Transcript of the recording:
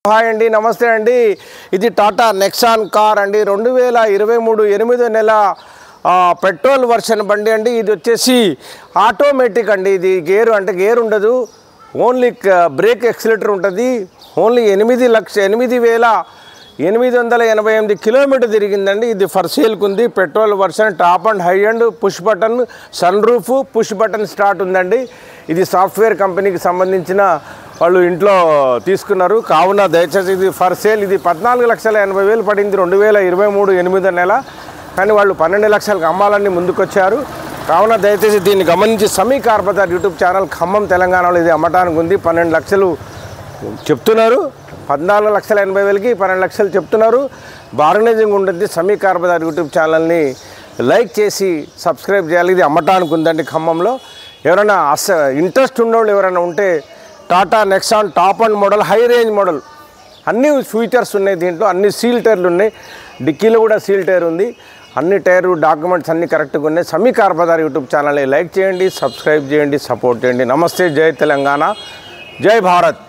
Hi అండి, నమస్తే అండి. ఇది టాటా నెక్సాన్ కార్ అండి. 2023 8వ నెల పెట్రోల్ వర్షన్ బండి అండి. ఇది వచ్చేసి ఆటోమేటిక్ అండి. ఇది గేర్ ఉండదు, ఓన్లీ బ్రేక్ ఎక్సిలేటర్ ఉంటుంది. ఓన్లీ 8,888 కిలోమీటర్ తిరిగిందండి. ఇది ఫర్ సేల్కి ఉంది. Petrol version, top end high end, push button, sunroof, push button start ఉందండి. ఇది సాఫ్ట్వేర్ కంపెనీకి సంబంధించిన వాళ్ళు ఇంట్లో తీసుకున్నారు కావున దయచేసి ఇది ఫర్ సేల్. ఇది 14,80,000 పడింది 2023 8వ నెల. కానీ వాళ్ళు 12 లక్షలకు అమ్మాలని ముందుకొచ్చారు. కావున దయచేసి దీన్ని గమనించి Sami car bazaar YouTube channel Khammam తెలంగాణలో ఇది అమ్మటానికి ఉంది. 12 లక్షలు చెప్తున్నారు. 14,80,000కి 12 లక్షలు చెప్తున్నారు. బార్గెనింగ్ ఉంటుంది. సమీ కార్ బజార్ యూట్యూబ్ ఛానల్ని లైక్ చేసి సబ్స్క్రైబ్ చేయాలి. ఇది అమ్మటానికి ఉందండి ఖమ్మంలో. ఎవరైనా ఇంట్రెస్ట్ ఉన్నవాళ్ళు ఎవరైనా ఉంటే Tata Nexon top and model, high range model, అన్ని ఫీచర్స్ ఉన్నాయి దీంట్లో. అన్ని సీల్ టైర్లు ఉన్నాయి, డిక్కీలో కూడా సీల్ టైర్ ఉంది. అన్ని టైరు డాక్యుమెంట్స్ అన్నీ కరెక్ట్గా ఉన్నాయి. సమీ కార్ బజార్ యూట్యూబ్ ఛానల్ని లైక్ చేయండి, సబ్స్క్రైబ్ చేయండి, సపోర్ట్ చేయండి. నమస్తే, జై తెలంగాణ, జై భారత్.